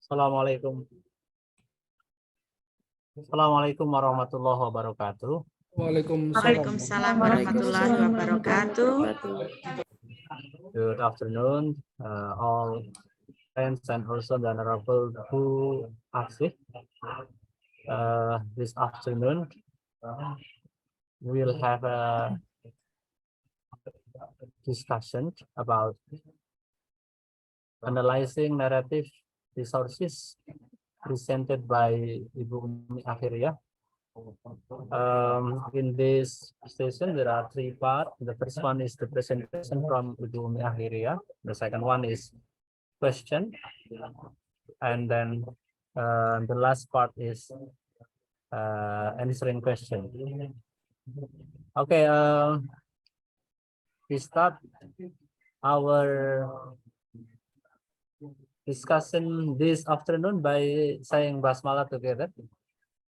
Assalamualaikum. Assalamualaikum warahmatullahi wabarakatuh. Waalaikumsalam warahmatullahi wabarakatuh. Good afternoon, all friends and also the honorable who asked. This afternoon, we'll have a discussion about analyzing narrative resources presented by Ibu Umi Akhiriyah. In this session, there are three parts. The first one is the presentation from Ibu Umi Akhiriyah. The second one is question, and then the last part is answering question. Okay, we start our discussion this afternoon by saying basmalah together.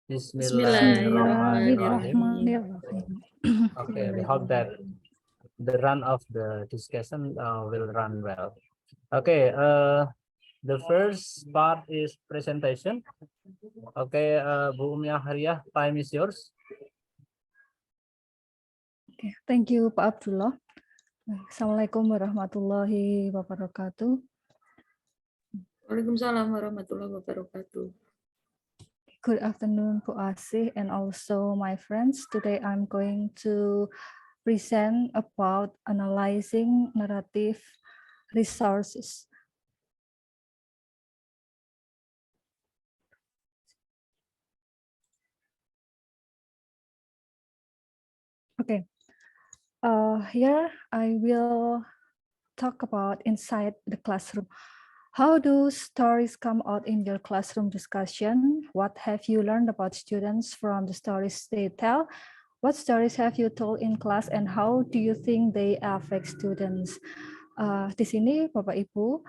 Bismillahirrahmanirrahim. Okay, we hope that the run of the discussion will run well. Okay, the first part is presentation. Okay, Bu Umi Akhiriyah, time is yours. Okay, thank you, Pak Abdullah. Assalamualaikum warahmatullahi wabarakatuh. Waalaikumsalam warahmatullahi wabarakatuh. Good afternoon, Bu Asih, and also my friends. Today I'm going to present about analyzing narrative resources. Okay, here I will talk about inside the classroom. How do stories come out in your classroom discussion? What have you learned about students from the stories they tell? What stories have you told in class and how do you think they affect students? Di sini Bapak Ibu,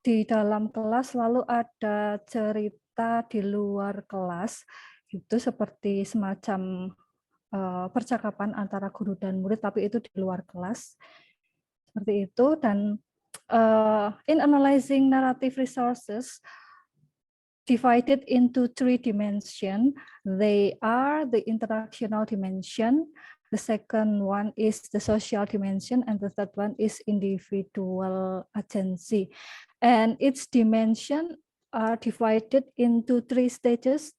di dalam kelas selalu ada cerita di luar kelas, itu seperti semacam percakapan antara guru dan murid, tapi itu di luar kelas. Seperti itu, dan in analyzing narrative resources divided into three dimensions. They are the interactional dimension, the second one is the social dimension, and the third one is individual agency. And each dimension are divided into three stages.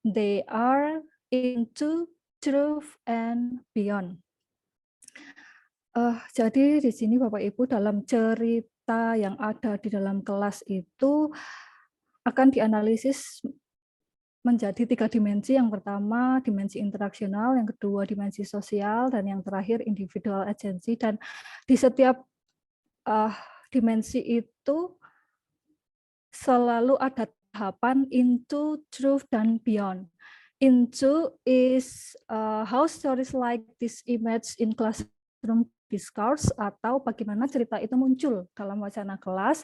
They are into truth and beyond. Jadi di sini Bapak Ibu, dalam cerita yang ada di dalam kelas itu akan dianalisis menjadi tiga dimensi. Yang pertama dimensi interaksional, yang kedua dimensi sosial, dan yang terakhir individual agency. Dan di setiap dimensi itu selalu ada tahapan into, truth, dan beyond. Into is how stories like this emerge in classroom discourse, atau bagaimana cerita itu muncul dalam wacana kelas.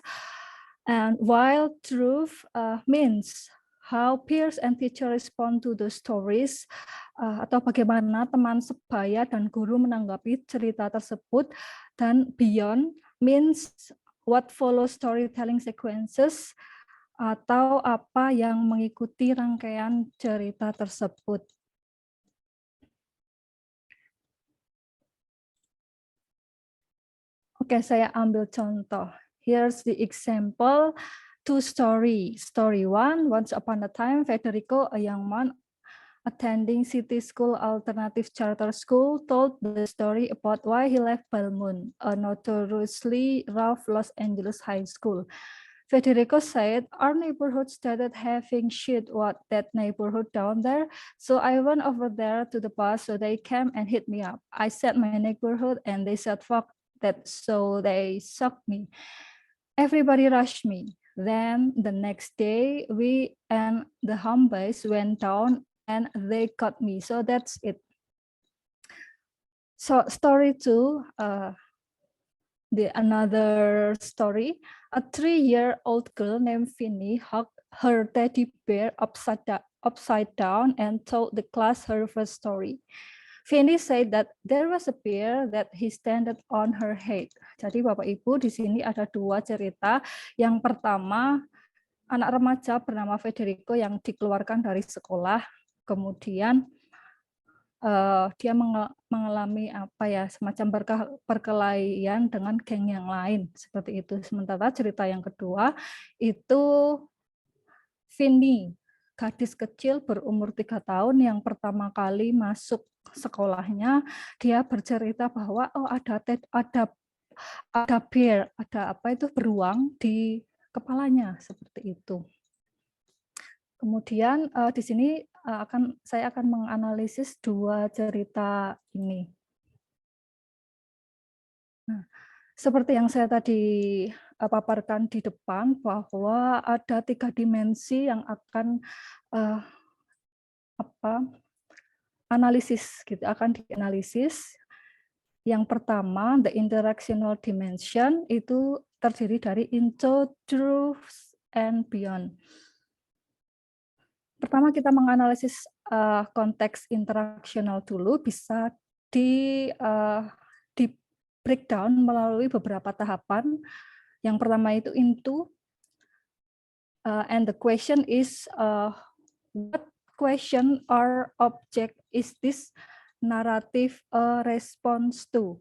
And while truth means how peers and teacher respond to the stories, atau bagaimana teman sebaya dan guru menanggapi cerita tersebut. Dan beyond means what follows storytelling sequences, atau apa yang mengikuti rangkaian cerita tersebut. Oke, saya ambil contoh. Here's the example, two story. Story one, once upon a time, Federico, a young man attending city school alternative charter school, told the story about why he left Balmond, a notoriously rough Los Angeles high school. Federico said, our neighborhood started having shit what that neighborhood down there. So I went over there to the bus, so they came and hit me up. I said my neighborhood and they said, fuck that, so they sucked me. Everybody rushed me. Then the next day, we and the Humbees went down and they got me. So that's it. So story two, another story. A 3-year-old girl named Finny hugged her teddy bear upside down and told the class her first story. Finny said that there was a bear that he standed on her head. Jadi Bapak Ibu, di sini ada dua cerita. Yang pertama anak remaja bernama Federico yang dikeluarkan dari sekolah, kemudian dia mengalami apa ya, semacam perkelahian dengan geng yang lain seperti itu. Sementara cerita yang kedua itu Vini, gadis kecil berumur 3 tahun yang pertama kali masuk sekolahnya. Dia bercerita bahwa ada bear, ada apa itu, beruang di kepalanya seperti itu. Kemudian di sini saya akan menganalisis 2 cerita ini. Nah, seperti yang saya tadi paparkan di depan bahwa ada 3 dimensi yang akan analisis gitu, akan dianalisis. Yang pertama, the interactional dimension itu terdiri dari into, truth, and beyond. Pertama kita menganalisis konteks interactional dulu, bisa di breakdown melalui beberapa tahapan. Yang pertama itu into, and the question is what question or object is this narrative a response to?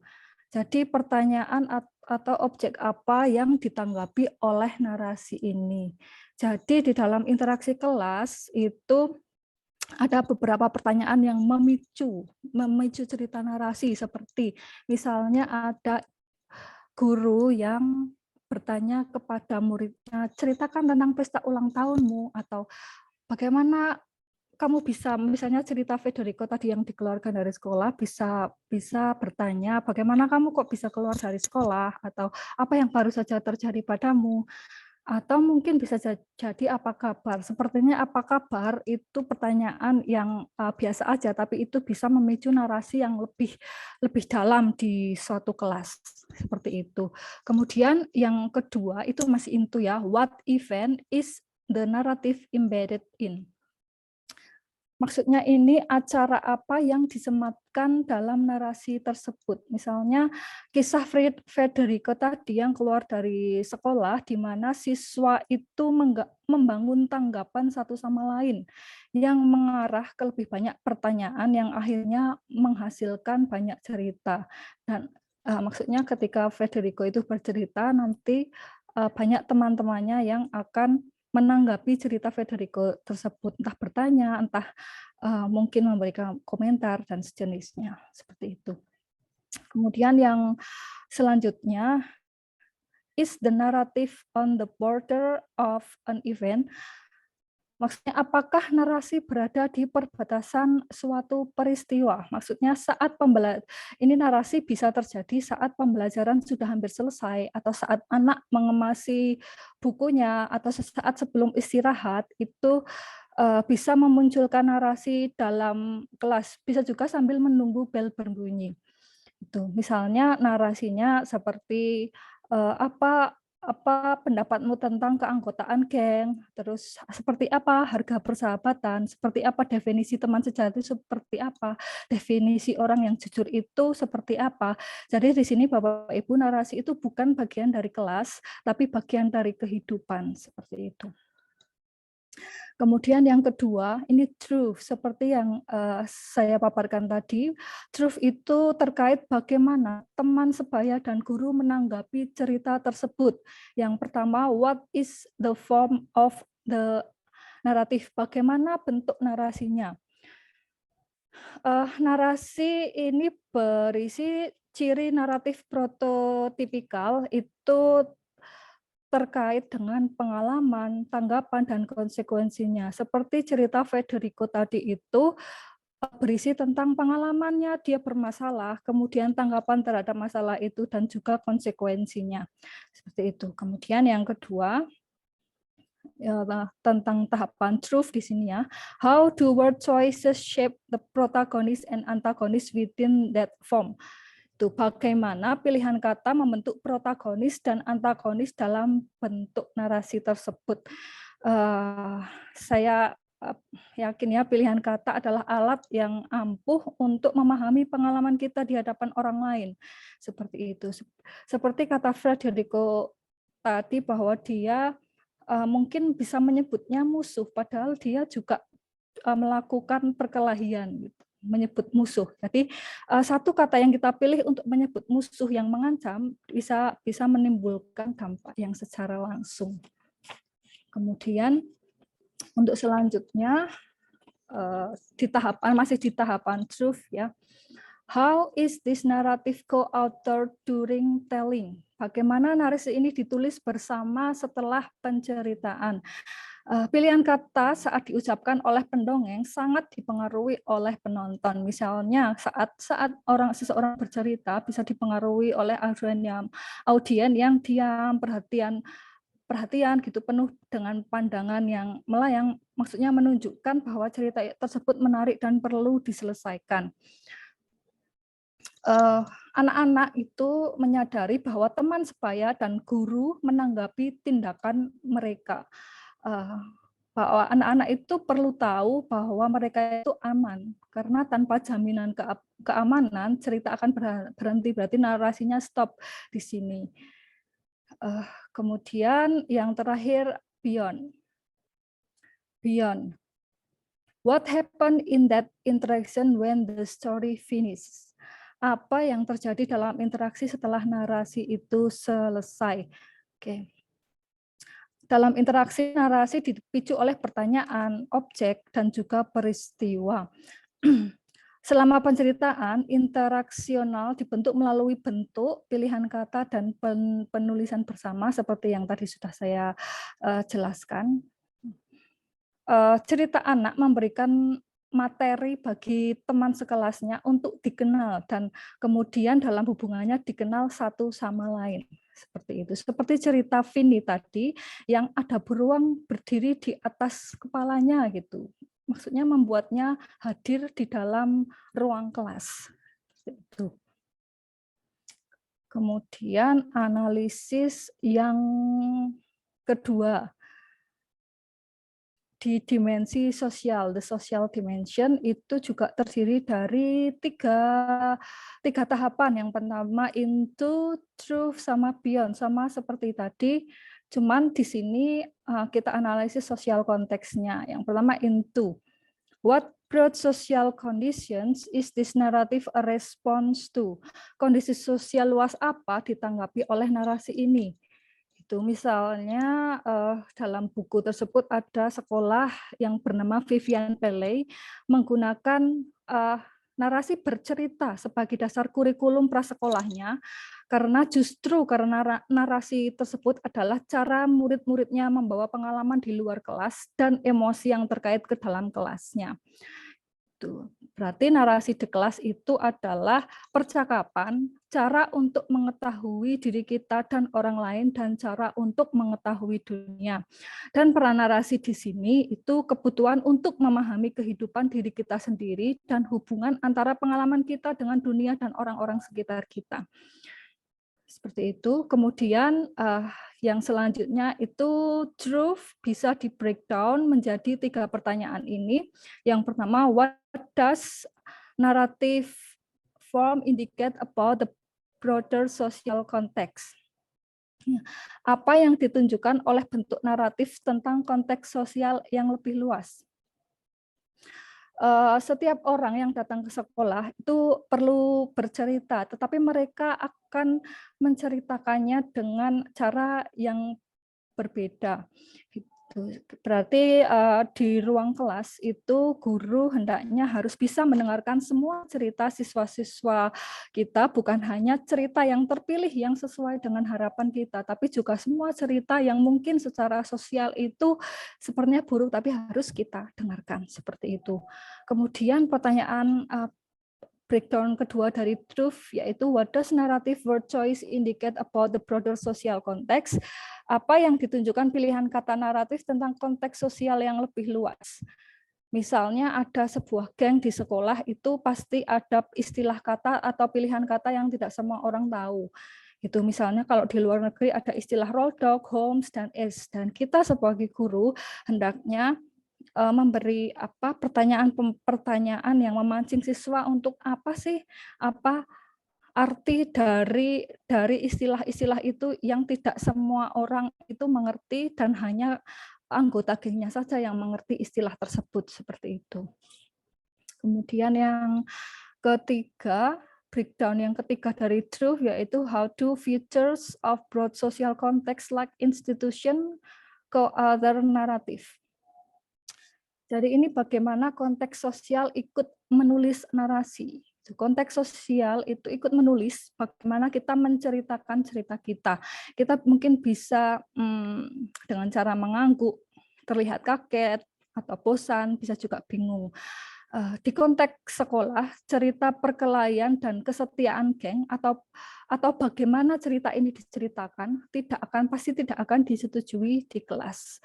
Jadi pertanyaan atau objek apa yang ditanggapi oleh narasi ini. Jadi di dalam interaksi kelas itu ada beberapa pertanyaan yang memicu cerita narasi, seperti misalnya ada guru yang bertanya kepada muridnya, ceritakan tentang pesta ulang tahunmu, atau bagaimana kamu bisa, misalnya cerita Federico tadi yang dikeluarkan dari sekolah, bisa bertanya bagaimana kamu kok bisa keluar dari sekolah, atau apa yang baru saja terjadi padamu, atau mungkin bisa jadi apa kabar. Sepertinya apa kabar itu pertanyaan yang biasa aja, tapi itu bisa memicu narasi yang lebih dalam di suatu kelas seperti itu. Kemudian yang kedua itu masih into ya, what event is the narrative embedded in? Maksudnya ini acara apa yang disematkan dalam narasi tersebut. Misalnya kisah Federico tadi yang keluar dari sekolah, di mana siswa itu membangun tanggapan satu sama lain yang mengarah ke lebih banyak pertanyaan yang akhirnya menghasilkan banyak cerita. Dan maksudnya ketika Federico itu bercerita, nanti banyak teman-temannya yang akan menanggapi cerita Federico tersebut, entah bertanya, entah mungkin memberikan komentar dan sejenisnya, seperti itu. Kemudian yang selanjutnya, is the narrative on the border of an event? Maksudnya apakah narasi berada di perbatasan suatu peristiwa? Maksudnya saat ini narasi bisa terjadi saat pembelajaran sudah hampir selesai, atau saat anak mengemasi bukunya, atau sesaat sebelum istirahat, itu bisa memunculkan narasi dalam kelas. Bisa juga sambil menunggu bel berbunyi. Itu misalnya narasinya seperti apa pendapatmu tentang keanggotaan geng, terus seperti apa harga persahabatan, seperti apa definisi teman sejati, seperti apa definisi orang yang jujur itu, seperti apa. Jadi di sini Bapak Ibu, narasi itu bukan bagian dari kelas, tapi bagian dari kehidupan, seperti itu. Kemudian yang kedua, ini truth, seperti yang saya paparkan tadi. Truth itu terkait bagaimana teman sebaya dan guru menanggapi cerita tersebut. Yang pertama, what is the form of the narrative? Bagaimana bentuk narasinya? Narasi ini berisi ciri naratif prototipikal itu terkait dengan pengalaman, tanggapan, dan konsekuensinya. Seperti cerita Federico tadi itu berisi tentang pengalamannya, dia bermasalah, kemudian tanggapan terhadap masalah itu, dan juga konsekuensinya. Seperti itu. Kemudian yang kedua, tentang tahapan truth di sini ya. How do word choices shape the protagonist and antagonist within that form? Itu bagaimana pilihan kata membentuk protagonis dan antagonis dalam bentuk narasi tersebut. Saya yakin ya, pilihan kata adalah alat yang ampuh untuk memahami pengalaman kita di hadapan orang lain. Seperti itu. Seperti kata Federico tadi bahwa dia mungkin bisa menyebutnya musuh, padahal dia juga melakukan perkelahian, gitu, menyebut musuh. Jadi satu kata yang kita pilih untuk menyebut musuh yang mengancam bisa menimbulkan dampak yang secara langsung. Kemudian untuk selanjutnya masih di tahapan truth ya. How is this narrative co-authored during telling? Bagaimana narasi ini ditulis bersama setelah penceritaan? Pilihan kata saat diucapkan oleh pendongeng sangat dipengaruhi oleh penonton. Misalnya saat seseorang bercerita bisa dipengaruhi oleh audien yang diam, perhatian gitu, penuh dengan pandangan yang melayang, maksudnya menunjukkan bahwa cerita tersebut menarik dan perlu diselesaikan. Anak-anak itu menyadari bahwa teman sebaya dan guru menanggapi tindakan mereka. Bahwa anak-anak itu perlu tahu bahwa mereka itu aman, karena tanpa jaminan keamanan cerita akan berhenti, berarti narasinya stop di sini. Kemudian yang terakhir, beyond. What happened in that interaction when the story finishes? Apa yang terjadi dalam interaksi setelah narasi itu selesai? Oke. Dalam interaksi, narasi dipicu oleh pertanyaan, objek, dan juga peristiwa. Selama penceritaan, interaksional dibentuk melalui bentuk, pilihan kata, dan penulisan bersama seperti yang tadi sudah saya jelaskan. Cerita anak memberikan materi bagi teman sekelasnya untuk dikenal dan kemudian dalam hubungannya dikenal satu sama lain. Seperti itu. Seperti cerita Vini tadi yang ada beruang berdiri di atas kepalanya gitu. Maksudnya membuatnya hadir di dalam ruang kelas. Itu. Kemudian analisis yang kedua di dimensi sosial, the social dimension itu juga terdiri dari tiga tahapan. Yang pertama into, truth, sama beyond, sama seperti tadi. Cuman di sini kita analisis sosial konteksnya. Yang pertama into. What broad social conditions is this narrative a response to? Kondisi sosial luas apa ditanggapi oleh narasi ini? Itu misalnya dalam buku tersebut ada sekolah yang bernama Vivian Pillay menggunakan narasi bercerita sebagai dasar kurikulum prasekolahnya, karena narasi tersebut adalah cara murid-muridnya membawa pengalaman di luar kelas dan emosi yang terkait ke dalam kelasnya. Berarti narasi di kelas itu adalah percakapan, cara untuk mengetahui diri kita dan orang lain, dan cara untuk mengetahui dunia. Dan peran narasi di sini itu kebutuhan untuk memahami kehidupan diri kita sendiri dan hubungan antara pengalaman kita dengan dunia dan orang-orang sekitar kita. Seperti itu. Kemudian yang selanjutnya itu truth bisa di breakdown menjadi 3 pertanyaan ini. Yang pertama, what does narrative form indicate about the broader social context? Apa yang ditunjukkan oleh bentuk naratif tentang konteks sosial yang lebih luas? Setiap orang yang datang ke sekolah itu perlu bercerita, tetapi mereka akan menceritakannya dengan cara yang berbeda. Berarti di ruang kelas itu guru hendaknya harus bisa mendengarkan semua cerita siswa-siswa kita, bukan hanya cerita yang terpilih yang sesuai dengan harapan kita, tapi juga semua cerita yang mungkin secara sosial itu sepertinya buruk, tapi harus kita dengarkan, seperti itu. Kemudian pertanyaan breakdown kedua dari truth, yaitu what does narrative word choice indicate about the broader social context? Apa yang ditunjukkan pilihan kata naratif tentang konteks sosial yang lebih luas? Misalnya ada sebuah geng di sekolah, itu pasti ada istilah kata atau pilihan kata yang tidak semua orang tahu. Itu misalnya kalau di luar negeri ada istilah roll dog, homes, dan is. Dan kita sebagai guru hendaknya memberi pertanyaan yang memancing siswa untuk apa arti dari istilah-istilah itu yang tidak semua orang itu mengerti dan hanya anggota gengnya saja yang mengerti istilah tersebut seperti itu. Kemudian yang ketiga, breakdown yang ketiga dari truth yaitu how do features of broad social context like institution co-author narrative. Jadi ini bagaimana konteks sosial ikut menulis narasi. Konteks sosial itu ikut menulis bagaimana kita menceritakan cerita kita. Kita mungkin bisa dengan cara mengangguk, terlihat kaget, atau bosan, bisa juga bingung. Di konteks sekolah, cerita perkelahian dan kesetiaan geng atau bagaimana cerita ini diceritakan pasti tidak akan disetujui di kelas.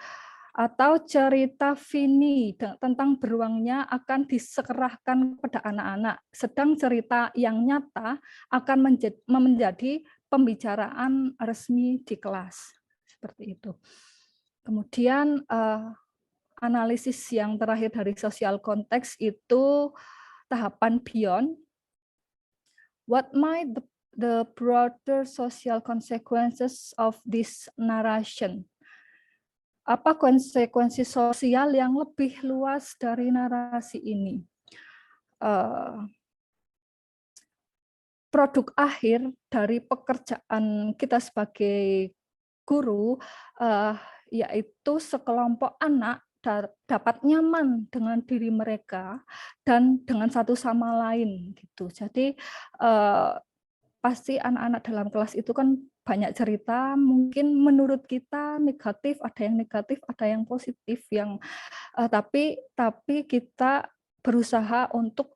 Atau cerita Vini tentang beruangnya akan disekerahkan pada anak-anak, sedang cerita yang nyata akan menjadi pembicaraan resmi di kelas. Seperti itu. Kemudian analisis yang terakhir dari sosial konteks itu tahapan beyond. What might the broader social consequences of this narration? Apa konsekuensi sosial yang lebih luas dari narasi ini? Produk akhir dari pekerjaan kita sebagai guru yaitu sekelompok anak dapat nyaman dengan diri mereka dan dengan satu sama lain gitu. Jadi pasti anak-anak dalam kelas itu kan banyak cerita, mungkin menurut kita negatif, ada yang positif, tapi kita berusaha untuk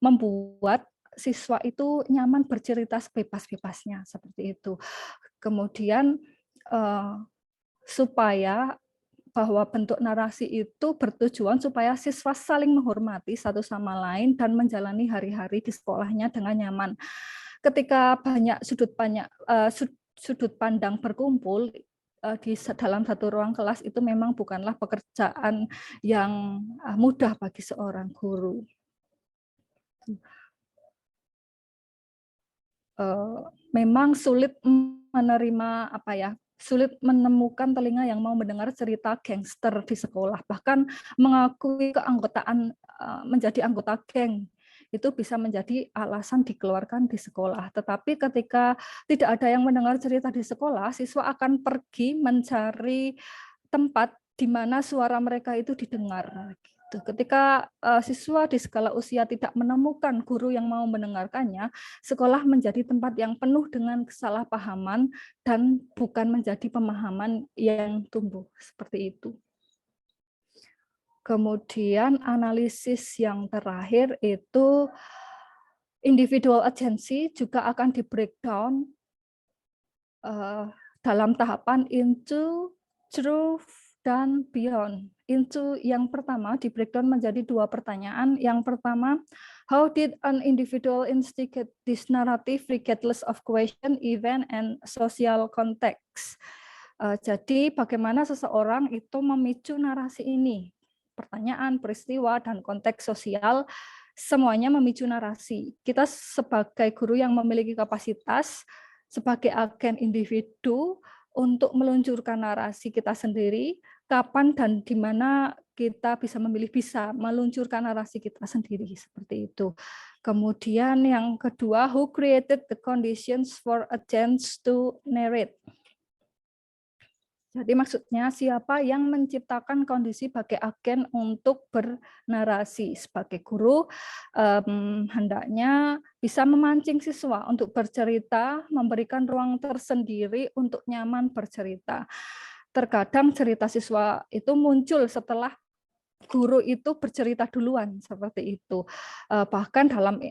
membuat siswa itu nyaman bercerita sebebas-bebasnya seperti itu. Kemudian supaya bahwa bentuk narasi itu bertujuan supaya siswa saling menghormati satu sama lain dan menjalani hari-hari di sekolahnya dengan nyaman. Ketika banyak sudut pandang berkumpul di dalam satu ruang kelas itu memang bukanlah pekerjaan yang mudah bagi seorang guru. Memang sulit menerima sulit menemukan telinga yang mau mendengar cerita gangster di sekolah, bahkan mengakui keanggotaan menjadi anggota geng itu bisa menjadi alasan dikeluarkan di sekolah. Tetapi ketika tidak ada yang mendengar cerita di sekolah, siswa akan pergi mencari tempat di mana suara mereka itu didengar. Ketika siswa di skala usia tidak menemukan guru yang mau mendengarkannya, sekolah menjadi tempat yang penuh dengan kesalahpahaman dan bukan menjadi pemahaman yang tumbuh seperti itu. Kemudian analisis yang terakhir itu individual agency juga akan di breakdown dalam tahapan into, truth, dan beyond. Into yang pertama di breakdown menjadi 2 pertanyaan. Yang pertama, how did an individual instigate this narrative regardless of question, event, and social context? Jadi bagaimana seseorang itu memicu narasi ini? Pertanyaan, peristiwa, dan konteks sosial semuanya memicu narasi. Kita sebagai guru yang memiliki kapasitas sebagai agen individu untuk meluncurkan narasi kita sendiri, kapan dan di mana kita bisa meluncurkan narasi kita sendiri seperti itu. Kemudian yang kedua, who created the conditions for agents to narrate? Jadi maksudnya siapa yang menciptakan kondisi sebagai agen untuk bernarasi. Sebagai guru hendaknya bisa memancing siswa untuk bercerita, memberikan ruang tersendiri untuk nyaman bercerita. Terkadang cerita siswa itu muncul setelah guru itu bercerita duluan seperti itu. Bahkan dalam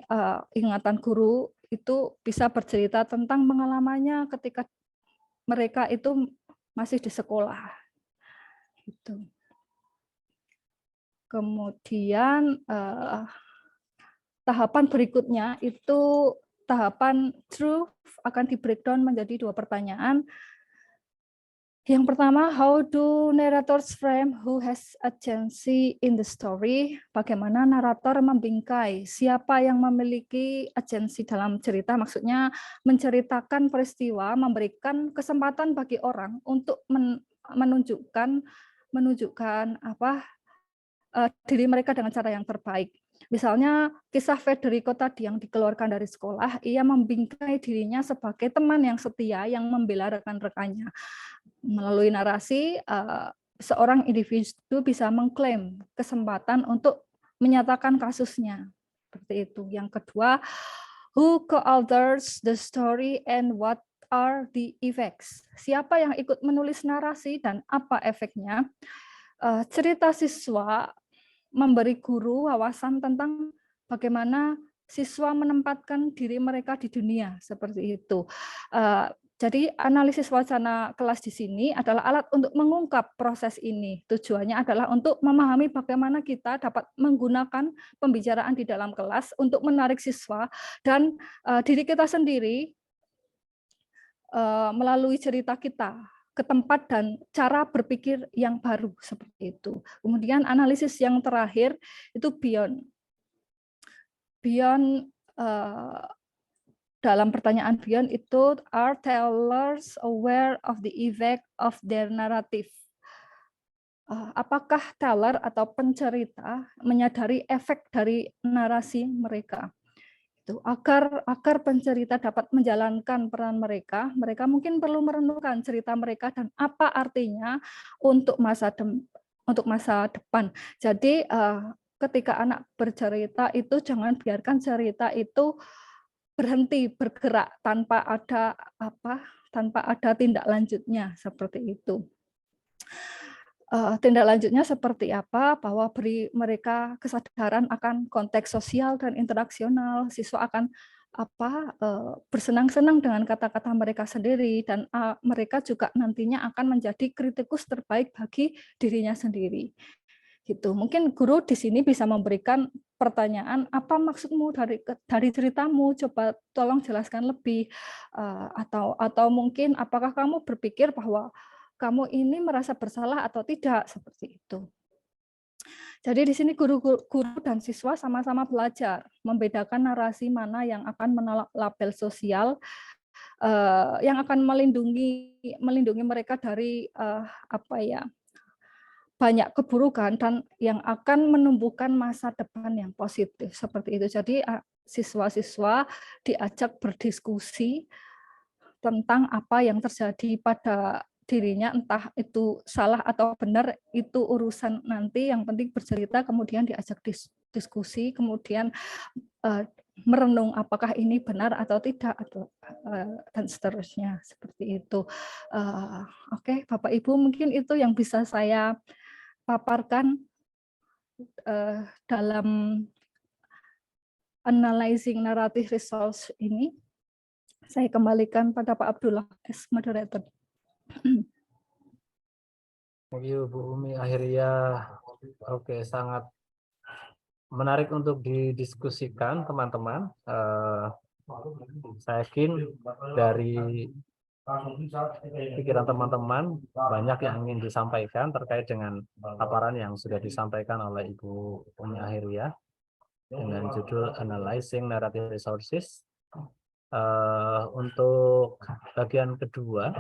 ingatan guru itu bisa bercerita tentang pengalamannya ketika mereka itu masih di sekolah. Gitu. Kemudian tahapan berikutnya itu tahapan truth akan di breakdown menjadi 2 pertanyaan. Yang pertama, how do narrators frame who has agency in the story? Bagaimana narator membingkai siapa yang memiliki agensi dalam cerita? Maksudnya menceritakan peristiwa, memberikan kesempatan bagi orang untuk menunjukkan diri mereka dengan cara yang terbaik. Misalnya kisah Federico tadi yang dikeluarkan dari sekolah, ia membingkai dirinya sebagai teman yang setia yang membela rekan-rekannya. Melalui narasi, seorang individu bisa mengklaim kesempatan untuk menyatakan kasusnya. Seperti itu. Yang kedua, who co-authors the story and what are the effects? Siapa yang ikut menulis narasi dan apa efeknya? Cerita siswa memberi guru wawasan tentang bagaimana siswa menempatkan diri mereka di dunia, seperti itu. Jadi analisis wacana kelas di sini adalah alat untuk mengungkap proses ini. Tujuannya adalah untuk memahami bagaimana kita dapat menggunakan pembicaraan di dalam kelas untuk menarik siswa dan diri kita sendiri melalui cerita kita ke tempat dan cara berpikir yang baru, seperti itu. Kemudian analisis yang terakhir itu beyond dalam pertanyaan beyond itu, are tellers aware of the effect of their narrative? Apakah teller atau pencerita menyadari efek dari narasi mereka? Itu agar pencerita dapat menjalankan peran mereka mungkin perlu merenungkan cerita mereka dan apa artinya untuk masa depan. Jadi ketika anak bercerita itu jangan biarkan cerita itu berhenti bergerak tanpa ada tindak lanjutnya, seperti itu. Tindak lanjutnya seperti apa? Bahwa beri mereka kesadaran akan konteks sosial dan interaksional. Siswa akan bersenang-senang dengan kata-kata mereka sendiri dan mereka juga nantinya akan menjadi kritikus terbaik bagi dirinya sendiri. Gitu. Mungkin guru di sini bisa memberikan pertanyaan, apa maksudmu dari ceritamu, coba tolong jelaskan lebih, atau mungkin apakah kamu berpikir bahwa kamu ini merasa bersalah atau tidak, seperti itu. Jadi di sini guru dan siswa sama-sama belajar membedakan narasi mana yang akan menolak label sosial, yang akan melindungi mereka dari banyak keburukan dan yang akan menumbuhkan masa depan yang positif, seperti itu. Jadi siswa-siswa diajak berdiskusi tentang apa yang terjadi pada dirinya, entah itu salah atau benar itu urusan nanti, yang penting bercerita, kemudian diajak diskusi, kemudian merenung apakah ini benar atau tidak, dan seterusnya, seperti itu. Oke, Bapak Ibu, mungkin itu yang bisa saya paparkan dalam analyzing narrative resource ini. Saya kembalikan pada Pak Abdullah as moderator. Thank you, Bu Umi Ahiria. Oke, sangat menarik untuk didiskusikan, teman-teman. Saya yakin dari pikiran teman-teman banyak yang ingin disampaikan terkait dengan paparan yang sudah disampaikan oleh Ibu Umi Ahiria dengan judul Analyzing Narrative Resources. Untuk bagian kedua,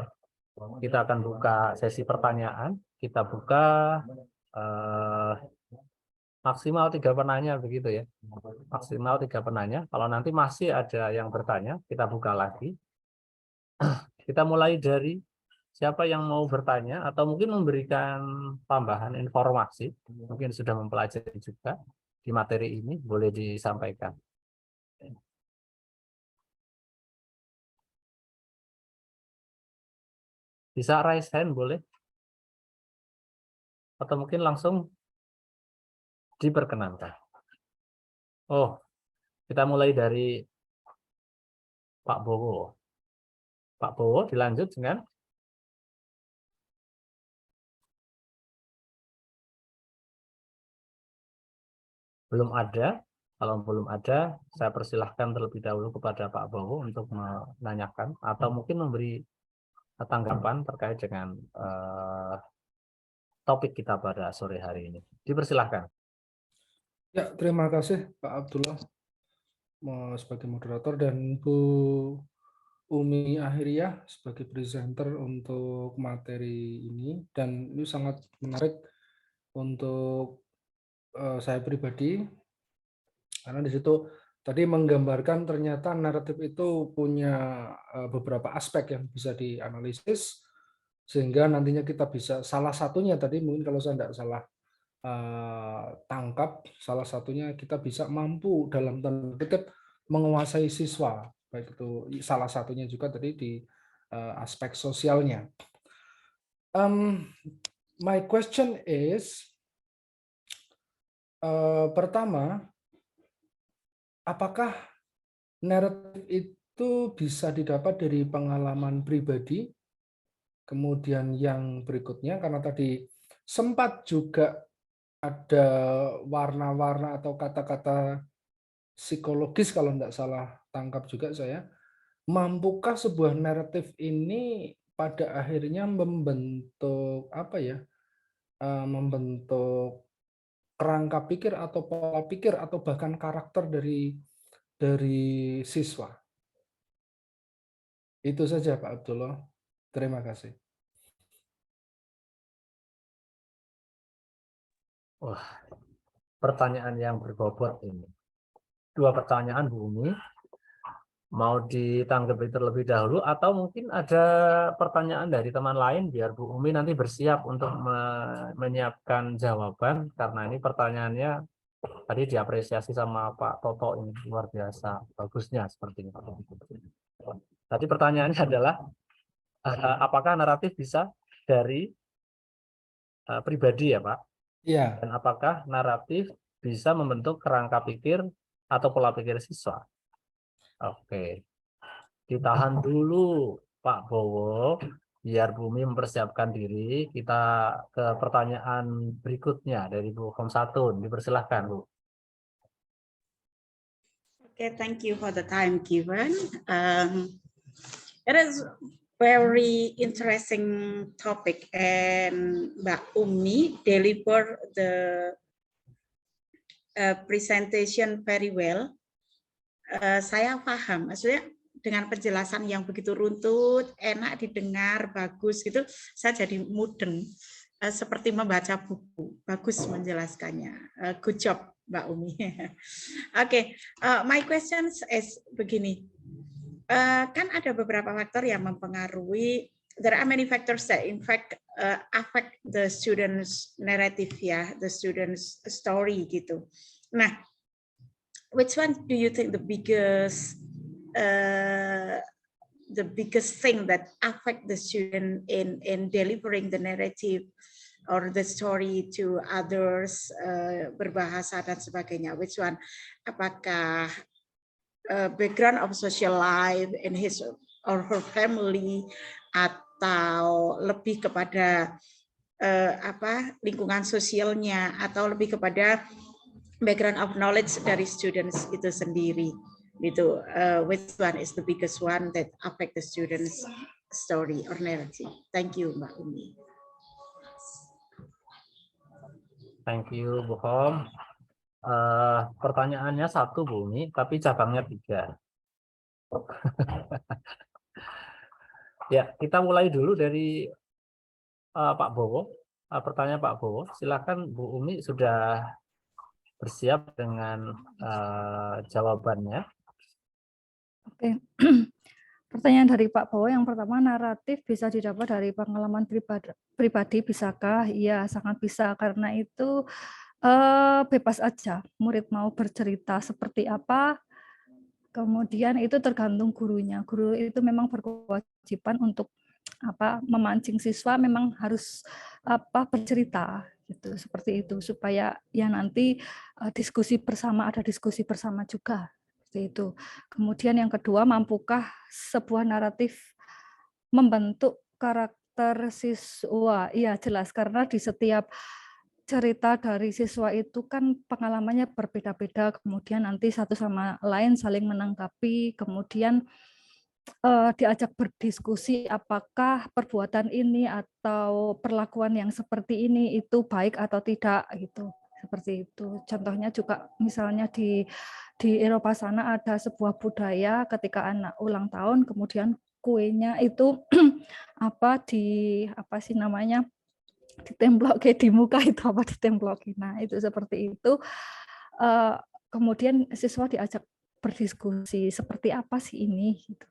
kita akan buka sesi pertanyaan. Kita buka maksimal 3 penanya, begitu ya. Maksimal 3 penanya. Kalau nanti masih ada yang bertanya, kita buka lagi. Kita mulai dari siapa yang mau bertanya atau mungkin memberikan tambahan informasi, mungkin sudah mempelajari juga di materi ini, boleh disampaikan. Bisa raise hand, boleh? Atau mungkin langsung diperkenankan. Oh, kita mulai dari Pak Bowo. Pak Bowo, dilanjut dengan belum ada. Kalau belum ada, saya persilahkan terlebih dahulu kepada Pak Bowo untuk menanyakan atau mungkin memberi tanggapan terkait dengan topik kita pada sore hari ini. Dipersilahkan. Ya, terima kasih Pak Abdullah sebagai moderator dan Bu Umi Ahiriyah sebagai presenter untuk materi ini, dan ini sangat menarik untuk saya pribadi karena di situ tadi menggambarkan ternyata naratif itu punya beberapa aspek yang bisa dianalisis sehingga nantinya kita bisa, salah satunya tadi mungkin kalau saya tidak salah tangkap, salah satunya kita bisa mampu dalam tanda kutip menguasai siswa, baik itu salah satunya juga tadi di aspek sosialnya. My question is, pertama, apakah naratif itu bisa didapat dari pengalaman pribadi? Kemudian yang berikutnya, karena tadi sempat juga ada warna-warna atau kata-kata psikologis kalau tidak salah tangkap juga saya, mampukah sebuah naratif ini pada akhirnya membentuk apa ya, membentuk kerangka pikir atau pola pikir atau bahkan karakter dari siswa? Itu saja Pak Abdullah. Terima kasih. Wah, pertanyaan yang berbobot ini. Dua pertanyaan, Bu Umi. Mau ditanggapi terlebih dahulu atau mungkin ada pertanyaan dari teman lain biar Bu Umi nanti bersiap untuk menyiapkan jawaban, karena ini pertanyaannya tadi diapresiasi sama Pak Toto, ini luar biasa bagusnya seperti ini. Tadi pertanyaannya adalah apakah naratif bisa dari pribadi ya Pak? Iya. Dan apakah naratif bisa membentuk kerangka pikir atau pola pikir siswa? Oke, ditahan dulu Pak Bowo, biar Bumi mempersiapkan diri. Kita ke pertanyaan berikutnya dari Bu Komsatun. Dipersilahkan Bu. Okay, thank you for the time given. It is very interesting topic, and Mbak Umi deliver the presentation very well. Saya paham, maksudnya dengan penjelasan yang begitu runtut, enak didengar, bagus gitu, saya jadi mudeng, seperti membaca buku. Bagus menjelaskannya. Good job, Mbak Umi. Oke, my question is begini. Kan ada beberapa faktor yang mempengaruhi. There are many factors that in fact affect the students' narrative ya, the students' story gitu. Nah, which one do you think the biggest thing that affect the student in delivering the narrative or the story to others, berbahasa dan sebagainya? Which one? Apakah background of social life in his or her family, atau lebih kepada lingkungan sosialnya, atau lebih kepada background of knowledge dari students itu sendiri? Gitu. Which one is the biggest one that affect the students' story or narrative? Thank you, Mbak Umi. Thank you, Bu Kom. Pertanyaannya satu, Bu Umi, tapi cabangnya 3. Ya, kita mulai dulu dari Pak Bowo. Pertanyaan Pak Bowo, silakan Bu Umi sudah bersiap dengan jawabannya. Oke. Pertanyaan dari Pak Bowo yang pertama, naratif bisa didapat dari pengalaman pribadi, bisakah? Iya, sangat bisa, karena itu bebas aja. Murid mau bercerita seperti apa, kemudian itu tergantung gurunya. Guru itu memang berkewajiban untuk memancing siswa, memang harus bercerita gitu, seperti itu, supaya ya nanti diskusi bersama, ada diskusi bersama juga. Seperti itu. Kemudian yang kedua, mampukah sebuah naratif membentuk karakter siswa? Iya, jelas, karena di setiap cerita dari siswa itu kan pengalamannya berbeda-beda, kemudian nanti satu sama lain saling menanggapi, kemudian diajak berdiskusi apakah perbuatan ini atau perlakuan yang seperti ini itu baik atau tidak gitu. Seperti itu. Contohnya juga misalnya di Eropa sana ada sebuah budaya ketika anak ulang tahun kemudian kuenya itu apa sih namanya? Ditemplokin di muka itu apa ditemplokin. Nah, itu seperti itu. Kemudian siswa diajak berdiskusi seperti apa sih ini gitu.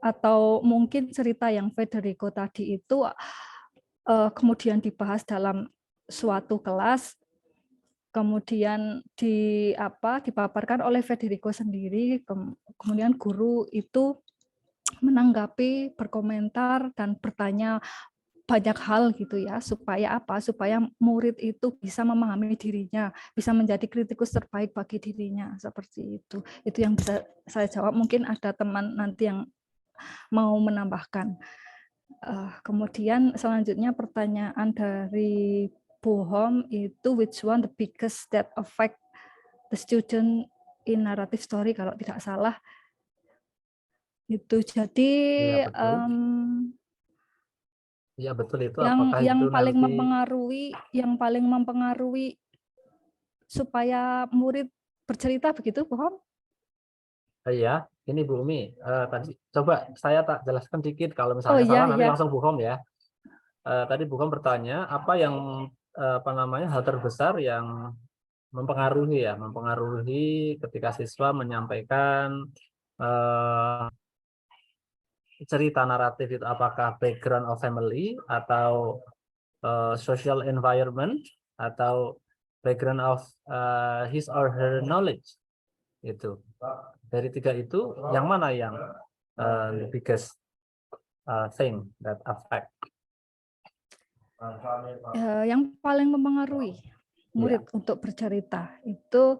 Atau mungkin cerita yang Federico tadi itu kemudian dibahas dalam suatu kelas, kemudian dipaparkan oleh Federico sendiri, kemudian guru itu menanggapi, berkomentar dan bertanya banyak hal gitu ya, supaya apa? Supaya murid itu bisa memahami dirinya, bisa menjadi kritikus terbaik bagi dirinya, seperti itu. Itu yang bisa saya jawab. Mungkin ada teman nanti yang mau menambahkan. Kemudian selanjutnya pertanyaan dari Bu Hom itu which one the biggest that affect the student in narrative story kalau tidak salah. Itu jadi Iya betul. Iya betul itu. Apakah yang itu paling nanti mempengaruhi supaya murid bercerita begitu, Bu Hom? Iya, ini Bu Umi. Tadi coba saya tak jelaskan dikit. Kalau Oh misalnya iya salah nanti ya. langsung Bu Hom ya. Tadi Bu Hom bertanya apa yang hal terbesar yang mempengaruhi ketika siswa menyampaikan cerita naratif itu, apakah background of family atau social environment atau background of his or her knowledge. Itu dari tiga itu yang mana yang the biggest thing that affect? Yang paling mempengaruhi murid untuk bercerita itu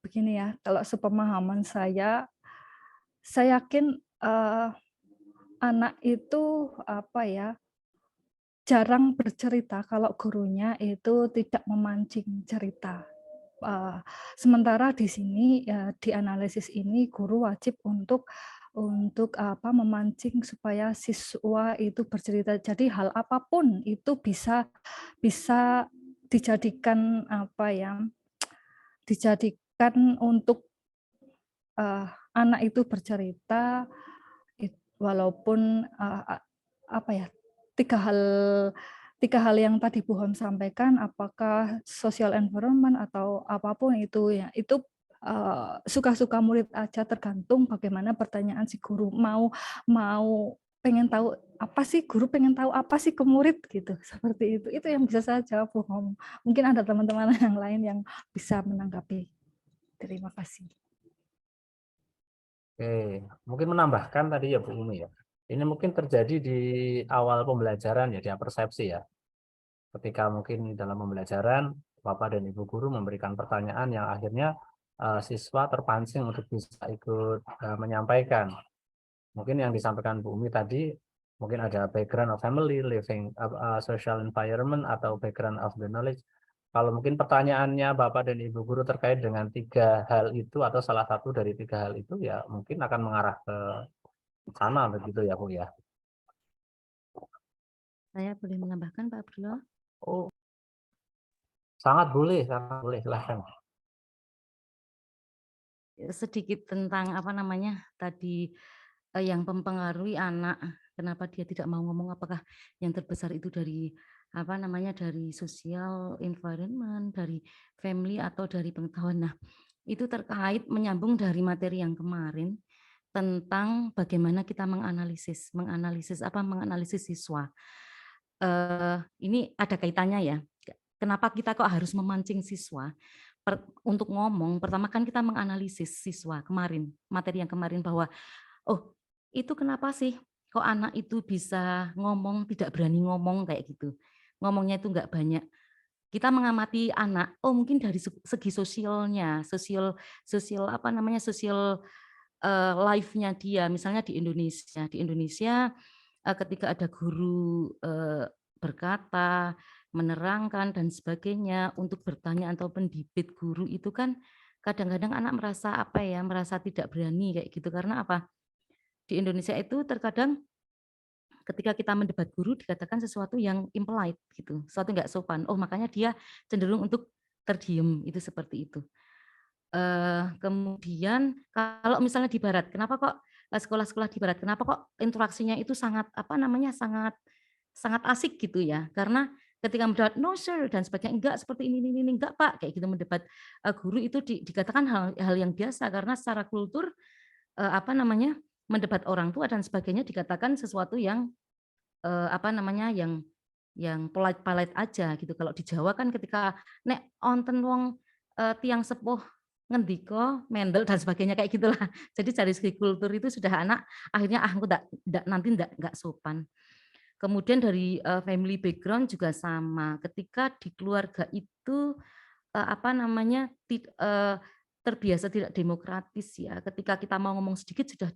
begini ya, kalau sepemahaman saya yakin anak itu jarang bercerita kalau gurunya itu tidak memancing cerita. Sementara di sini di analisis ini guru wajib untuk memancing supaya siswa itu bercerita. Jadi hal apapun itu bisa dijadikan dijadikan untuk anak itu bercerita, walaupun tiga hal yang tadi Bu Hom sampaikan, apakah social environment atau apapun itu ya, itu suka-suka murid aja, tergantung bagaimana pertanyaan si guru. Mau pengen tahu apa sih, guru pengen tahu apa sih ke murid gitu, seperti itu. Itu yang bisa saya jawab Bu Hom. Mungkin ada teman-teman yang lain yang bisa menanggapi. Terima kasih. Oke, mungkin menambahkan tadi ya Bu Umi ya. Ini mungkin terjadi di awal pembelajaran ya, di persepsi ya. Ketika mungkin dalam pembelajaran Bapak dan Ibu guru memberikan pertanyaan yang akhirnya siswa terpancing untuk bisa ikut menyampaikan. Mungkin yang disampaikan Bu Umi tadi mungkin ada background of family, living social environment atau background of the knowledge. Kalau mungkin pertanyaannya Bapak dan Ibu guru terkait dengan tiga hal itu atau salah satu dari tiga hal itu ya mungkin akan mengarah ke sana begitu ya Bu ya. Saya boleh menambahkan Pak Abdullah? Oh, sangat boleh silahkan. Sedikit tentang tadi yang mempengaruhi anak, kenapa dia tidak mau ngomong, apakah yang terbesar itu dari dari social environment, dari family atau dari pengetahuan. Nah, itu terkait menyambung dari materi yang kemarin tentang bagaimana kita menganalisis siswa. Ini ada kaitannya ya. Kenapa kita kok harus memancing siswa? Untuk ngomong, pertama kan kita menganalisis siswa kemarin, materi yang kemarin bahwa, oh itu kenapa sih kok anak itu bisa ngomong, tidak berani ngomong kayak gitu. Ngomongnya itu enggak banyak. Kita mengamati anak, oh mungkin dari segi sosialnya, sosial life-nya dia, misalnya di Indonesia ketika ada guru berkata, menerangkan dan sebagainya untuk bertanya atau pendidik guru itu kan kadang-kadang anak merasa apa ya, merasa tidak berani kayak gitu. Karena apa? Di Indonesia itu terkadang ketika kita mendebat guru dikatakan sesuatu yang impolite gitu, sesuatu nggak sopan. Oh, makanya dia cenderung untuk terdiam, itu seperti itu. Kemudian kalau misalnya di barat, kenapa kok sekolah-sekolah di barat, kenapa kok interaksinya itu sangat apa namanya, sangat sangat asik gitu ya. Karena ketika mendebat, "No sir," dan sebagainya, "Enggak seperti ini, enggak Pak," kayak gitu mendebat guru itu dikatakan hal yang biasa karena secara kultur apa namanya, mendebat orang tua dan sebagainya dikatakan sesuatu yang apa namanya, yang polite-polite aja gitu. Kalau di Jawa kan ketika nek onten wong tiyang sepuh ngendika, mendel dan sebagainya kayak gitulah. Jadi dari segi kultur itu sudah anak akhirnya aku nanti nggak sopan. Kemudian dari family background juga sama. Ketika di keluarga itu apa namanya, terbiasa tidak demokratis ya. Ketika kita mau ngomong sedikit sudah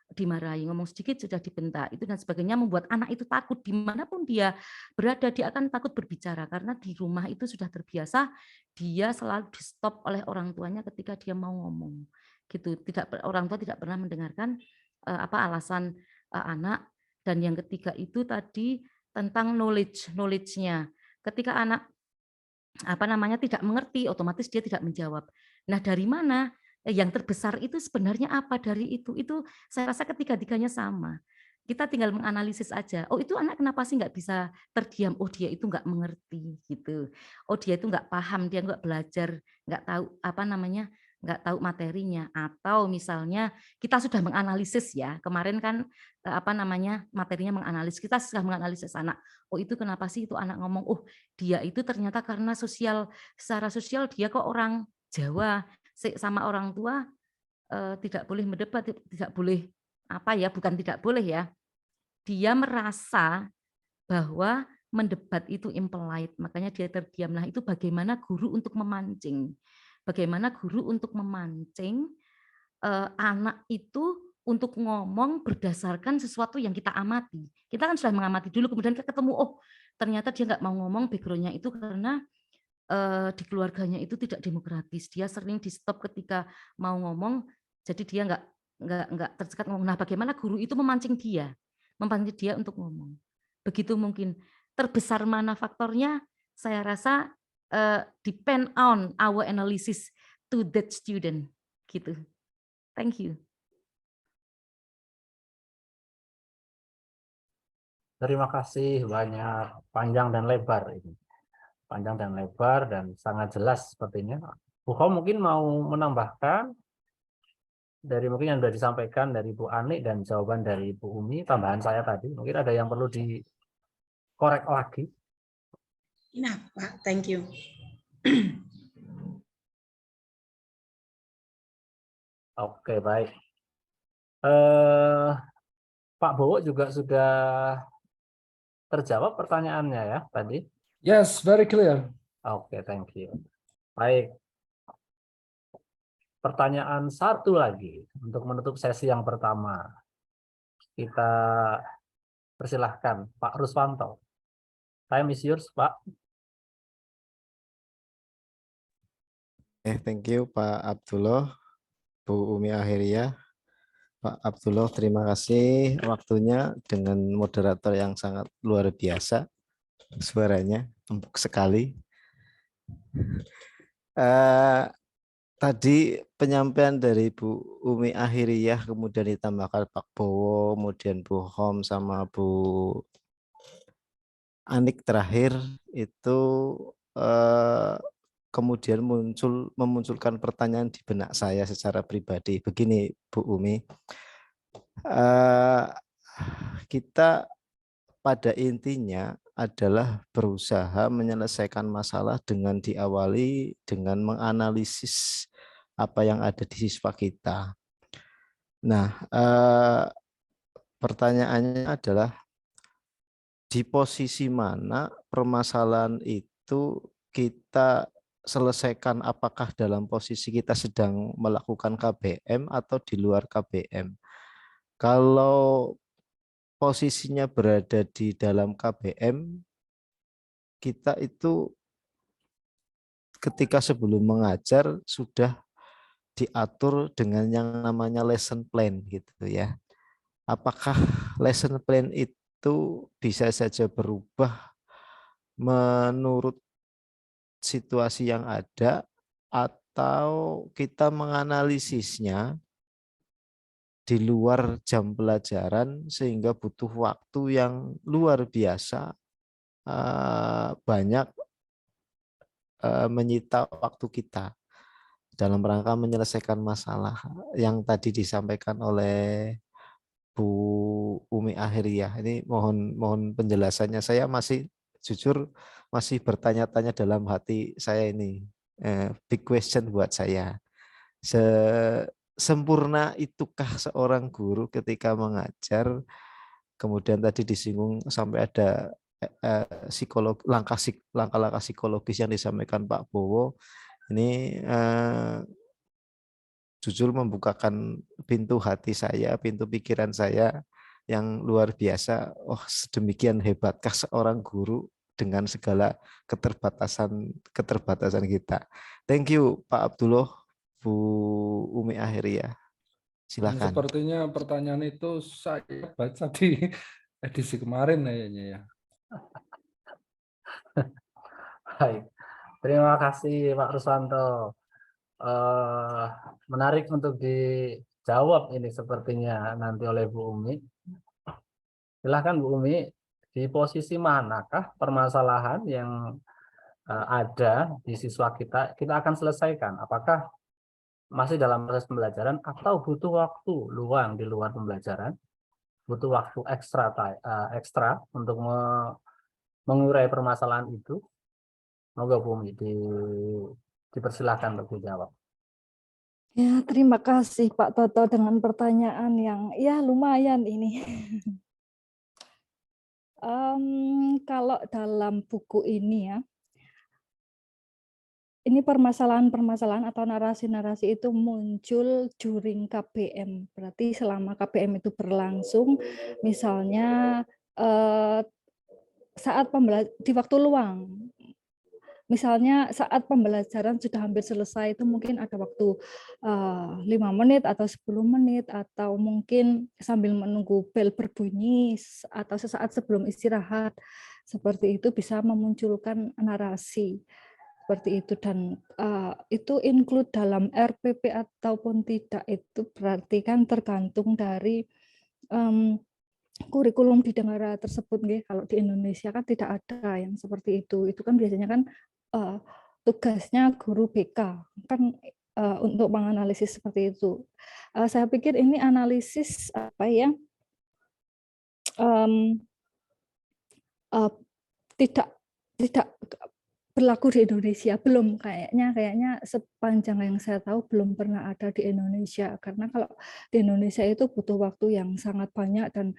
dimarahi, ngomong sedikit sudah dibentak, itu dan sebagainya membuat anak itu takut dimanapun dia berada, dia akan takut berbicara karena di rumah itu sudah terbiasa dia selalu di stop oleh orang tuanya ketika dia mau ngomong gitu. Orang tua tidak pernah mendengarkan apa alasan anak. Dan yang ketiga itu tadi tentang knowledge-nya. Ketika anak apa namanya, tidak mengerti, otomatis dia tidak menjawab. Nah, dari mana? Yang terbesar itu sebenarnya apa dari itu? Itu saya rasa ketiga-tiganya sama. Kita tinggal menganalisis aja. Oh, itu anak kenapa sih nggak bisa terdiam? Oh, dia itu nggak mengerti gitu. Oh, dia itu nggak paham, dia nggak belajar, nggak tahu apa namanya, nggak tahu materinya. Atau misalnya kita sudah menganalisis ya. Kemarin kan apa namanya, materinya menganalisis. Kita sudah menganalisis anak. Oh, itu kenapa sih itu anak ngomong? Oh, dia itu ternyata karena secara sosial dia kok orang Jawa sama orang tua tidak boleh mendebat, tidak boleh apa ya, bukan tidak boleh ya. Dia merasa bahwa mendebat itu impolite, makanya dia terdiam. Nah, itu bagaimana guru untuk memancing? Bagaimana guru untuk memancing anak itu untuk ngomong berdasarkan sesuatu yang kita amati. Kita kan sudah mengamati dulu, kemudian kita ketemu, oh ternyata dia nggak mau ngomong background-nya itu karena di keluarganya itu tidak demokratis. Dia sering di stop ketika mau ngomong, jadi dia nggak tersekat ngomong. Nah, bagaimana guru itu memancing dia untuk ngomong. Begitu mungkin. Terbesar mana faktornya? Saya rasa depend on our analysis to that student. Gitu. Thank you. Terima kasih banyak, panjang dan lebar ini. Panjang dan lebar dan sangat jelas sepertinya. Bu Ho mungkin mau menambahkan dari mungkin yang sudah disampaikan dari Bu Ani dan jawaban dari Bu Umi, tambahan saya tadi, mungkin ada yang perlu dikorek lagi. Nah, Pak, thank you. Oke, baik. Pak Bowo juga sudah terjawab pertanyaannya ya tadi. Yes, very clear. Oke, thank you. Baik. Pertanyaan satu lagi untuk menutup sesi yang pertama. Kita persilahkan Pak Ruswanto. Time is yours, Pak. Thank you Pak Abdullah, Bu Umi Akhiriyah. Pak Abdullah, terima kasih waktunya dengan moderator yang sangat luar biasa. Suaranya empuk sekali. Tadi penyampaian dari Bu Umi Akhiriyah, kemudian ditambahkan Pak Bowo, kemudian Bu Hom sama Bu Anik terakhir itu kemudian memunculkan pertanyaan di benak saya secara pribadi. Begini Bu Umi, kita pada intinya adalah berusaha menyelesaikan masalah dengan diawali dengan menganalisis apa yang ada di siswa kita. Nah, pertanyaannya adalah di posisi mana permasalahan itu kita selesaikan, apakah dalam posisi kita sedang melakukan KBM atau di luar KBM. Kalau posisinya berada di dalam KBM, kita itu ketika sebelum mengajar sudah diatur dengan yang namanya lesson plan gitu ya. Apakah lesson plan itu bisa saja berubah menurut situasi yang ada atau kita menganalisisnya di luar jam pelajaran sehingga butuh waktu yang luar biasa, banyak menyita waktu kita dalam rangka menyelesaikan masalah yang tadi disampaikan oleh Bu Umi Akhiriyah. Ini mohon penjelasannya. Saya masih jujur masih bertanya-tanya dalam hati saya ini. Big question buat saya. Sempurna itukah seorang guru ketika mengajar? Kemudian tadi disinggung sampai ada langkah-langkah psikologis yang disampaikan Pak Bowo. Ini jujur membukakan pintu hati saya, pintu pikiran saya yang luar biasa. Oh, sedemikian hebatkah seorang guru dengan segala keterbatasan kita. Thank you Pak Abdullah, Bu Umi Akhiriyah. Silakan. Sepertinya pertanyaan itu saya baca di edisi kemarin kayaknya ya. Baik, terima kasih Pak Ruswanto. Menarik untuk dijawab ini sepertinya nanti oleh Bu Umi. Silahkan Bu Umi, di posisi manakah permasalahan yang ada di siswa kita akan selesaikan? Apakah masih dalam proses pembelajaran atau butuh waktu luang di luar pembelajaran? Butuh waktu ekstra untuk mengurai permasalahan itu? Moga Bu Umi dipersilahkan untuk dijawab. Ya, terima kasih Pak Toto dengan pertanyaan yang ya lumayan ini. Kalau dalam buku ini ya, ini permasalahan-permasalahan atau narasi-narasi itu muncul during KBM. Berarti selama KBM itu berlangsung, misalnya di waktu luang. Misalnya saat pembelajaran sudah hampir selesai itu mungkin ada waktu 5 menit atau 10 menit atau mungkin sambil menunggu bel berbunyi atau sesaat sebelum istirahat. Seperti itu bisa memunculkan narasi seperti itu dan itu include dalam RPP ataupun tidak itu berarti kan tergantung dari kurikulum di negara tersebut. Kalau di Indonesia kan tidak ada yang seperti itu kan biasanya kan tugasnya guru BK kan untuk menganalisis seperti itu. Saya pikir ini analisis tidak berlaku di Indonesia, belum kayaknya sepanjang yang saya tahu belum pernah ada di Indonesia, karena kalau di Indonesia itu butuh waktu yang sangat banyak dan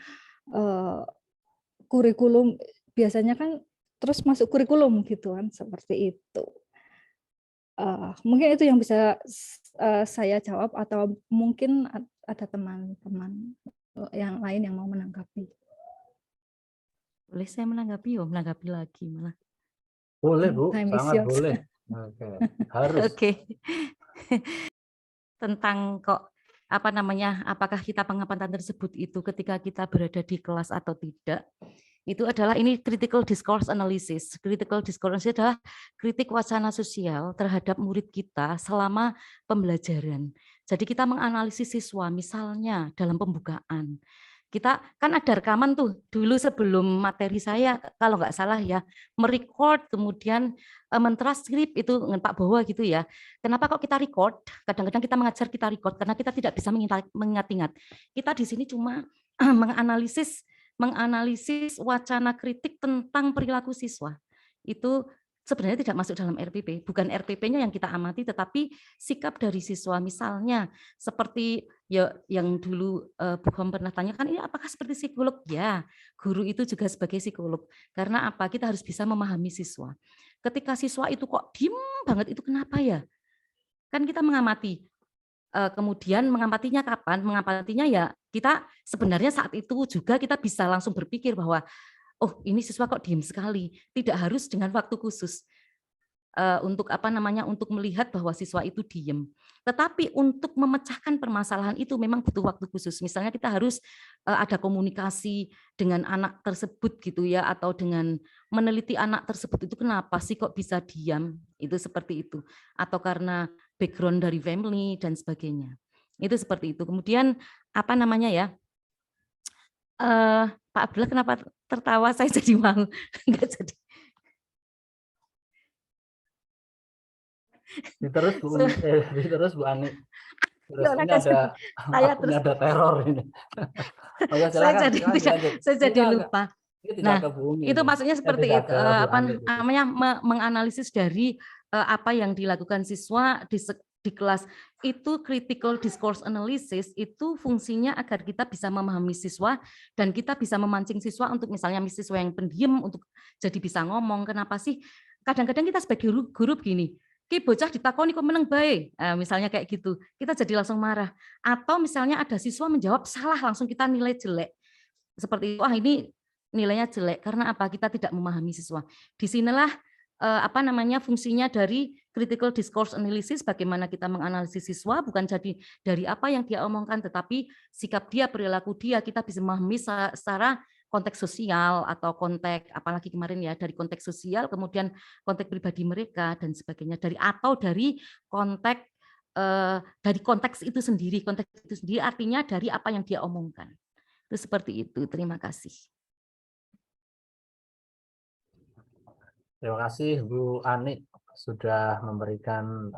kurikulum biasanya kan terus masuk kurikulum gitu kan, seperti itu. Mungkin itu yang bisa saya jawab atau mungkin ada teman-teman yang lain yang mau menanggapi. Boleh saya menanggapi lagi malah. Boleh Bu, Time is sangat yours. boleh. Oke, harus. Oke. Tentang apakah kita pengamatan tersebut itu ketika kita berada di kelas atau tidak, itu adalah ini critical discourse analysis. Critical discourse analysis adalah kritik wacana sosial terhadap murid kita selama pembelajaran. Jadi kita menganalisis siswa, misalnya dalam pembukaan. Kita kan ada rekaman tuh dulu sebelum materi saya kalau nggak salah ya, merecord kemudian mentranskrip itu dengan Pak Bowo gitu ya. Kenapa kok kita record? Kadang-kadang kita mengajar kita record karena kita tidak bisa mengingat-ingat. Kita di sini cuma menganalisis wacana kritik tentang perilaku siswa. Itu sebenarnya tidak masuk dalam RPP, bukan RPP-nya yang kita amati, tetapi sikap dari siswa. Misalnya seperti ya yang dulu Bu Hom pernah tanyakan, ini apakah seperti psikolog? Ya, guru itu juga sebagai psikolog. Karena apa? Kita harus bisa memahami siswa. Ketika siswa itu kok diem banget, itu kenapa ya? Kan kita mengamati. Kemudian mengamatinya kapan? Mengamatinya ya kita sebenarnya saat itu juga kita bisa langsung berpikir bahwa oh ini siswa kok diem sekali, tidak harus dengan waktu khusus. untuk apa namanya, untuk melihat bahwa siswa itu diem. Tetapi untuk memecahkan permasalahan itu memang butuh waktu khusus. Misalnya kita harus ada komunikasi dengan anak tersebut gitu ya, atau dengan meneliti anak tersebut itu kenapa sih kok bisa diam, itu seperti itu. Atau karena background dari family dan sebagainya. Itu seperti itu. Kemudian apa namanya ya, Pak Abdullah kenapa tertawa? Saya jadi malu. Enggak jadi. Terus Bu, terus Bu Ani. Terus Loh, ini Raka, ada saya akunnya ada teror ini. Oh ya, saya silakan, jadi silakan tidak, dilanjut. saya Ini jadi agak- lupa. ini tidak Nah, ke Bu Umi itu ini. maksudnya seperti tidak itu, ke Bu apa Ani. namanya, menganalisis dari apa yang dilakukan siswa di kelas. Itu critical discourse analysis itu fungsinya agar kita bisa memahami siswa dan kita bisa memancing siswa untuk misalnya siswa yang pendiam untuk jadi bisa ngomong. Kenapa sih? Kadang-kadang kita sebagai guru gini, ki bocah ditakoni kok meneng bae, misalnya kayak gitu, kita jadi langsung marah. Atau misalnya ada siswa menjawab salah, langsung kita nilai jelek. Seperti itu, wah ini nilainya jelek karena apa? Kita tidak memahami siswa. Disinilah apa namanya fungsinya dari critical discourse analysis, bagaimana kita menganalisis siswa, bukan jadi dari apa yang dia omongkan, tetapi sikap dia, perilaku dia, kita bisa memahami secara konteks sosial atau konteks, apalagi kemarin ya, dari konteks sosial, kemudian konteks pribadi mereka dan sebagainya, dari konteks itu sendiri, artinya dari apa yang dia omongkan. Itu seperti itu. Terima kasih. Terima kasih Bu Ani sudah memberikan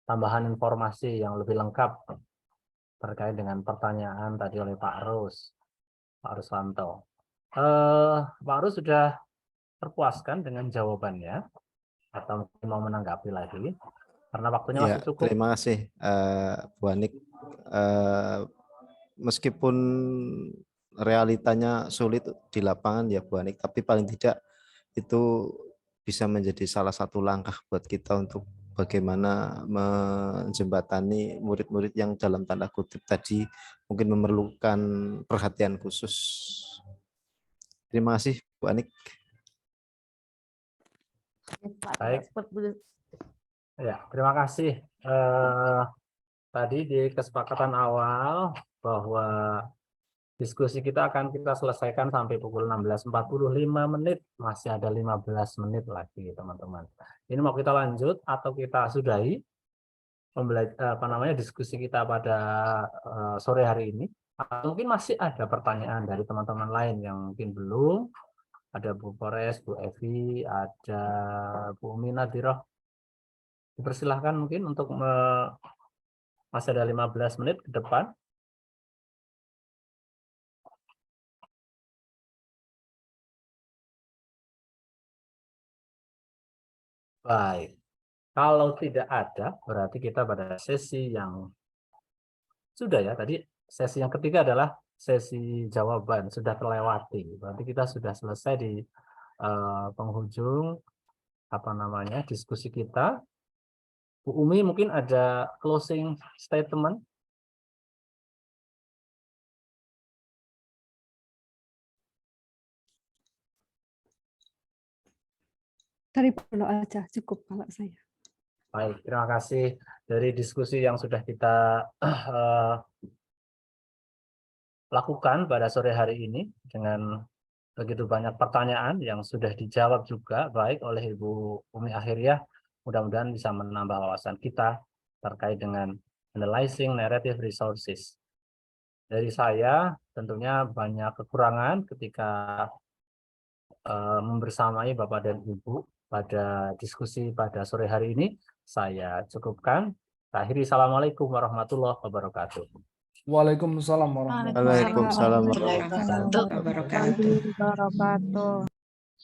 tambahan informasi yang lebih lengkap terkait dengan pertanyaan tadi oleh Pak Ruswanto. Pak Rus sudah terpuaskan dengan jawabannya atau mungkin mau menanggapi lagi karena waktunya Ya, masih cukup. terima kasih Bu Anik. Meskipun realitanya sulit di lapangan ya Bu Anik, tapi paling tidak itu bisa menjadi salah satu langkah buat kita untuk bagaimana menjembatani murid-murid yang dalam tanda kutip tadi mungkin memerlukan perhatian khusus. Terima kasih Bu Anik. Baik. Ya, terima kasih. Tadi di kesepakatan awal bahwa diskusi kita akan kita selesaikan sampai pukul 16.45 menit. Masih ada 15 menit lagi, teman-teman. Ini mau kita lanjut atau kita sudahi diskusi kita pada sore hari ini? Atau mungkin masih ada pertanyaan dari teman-teman lain yang mungkin belum. Ada Bu Pores, Bu Evi, ada Bu Umi Nadiroh. Dipersilahkan mungkin untuk masih ada 15 menit ke depan. Baik, kalau tidak ada, berarti kita pada sesi yang sudah ya, tadi sesi yang ketiga adalah sesi jawaban, sudah terlewati. Berarti kita sudah selesai di penghujung diskusi kita. Bu Umi mungkin ada closing statement. Dari perlu aja cukup kalau saya. Baik, terima kasih dari diskusi yang sudah kita lakukan pada sore hari ini dengan begitu banyak pertanyaan yang sudah dijawab juga baik oleh Ibu Umi Akhiriah. Mudah-mudahan bisa menambah wawasan kita terkait dengan analyzing narrative resources. Dari saya tentunya banyak kekurangan ketika membersamai Bapak dan Ibu pada diskusi pada sore hari ini. Saya cukupkan. Akhiri, assalamualaikum warahmatullahi wabarakatuh. Waalaikumsalam warahmatullahi Waalaikumsalam warahmatullahi wabarakatuh. Wabarakatuh.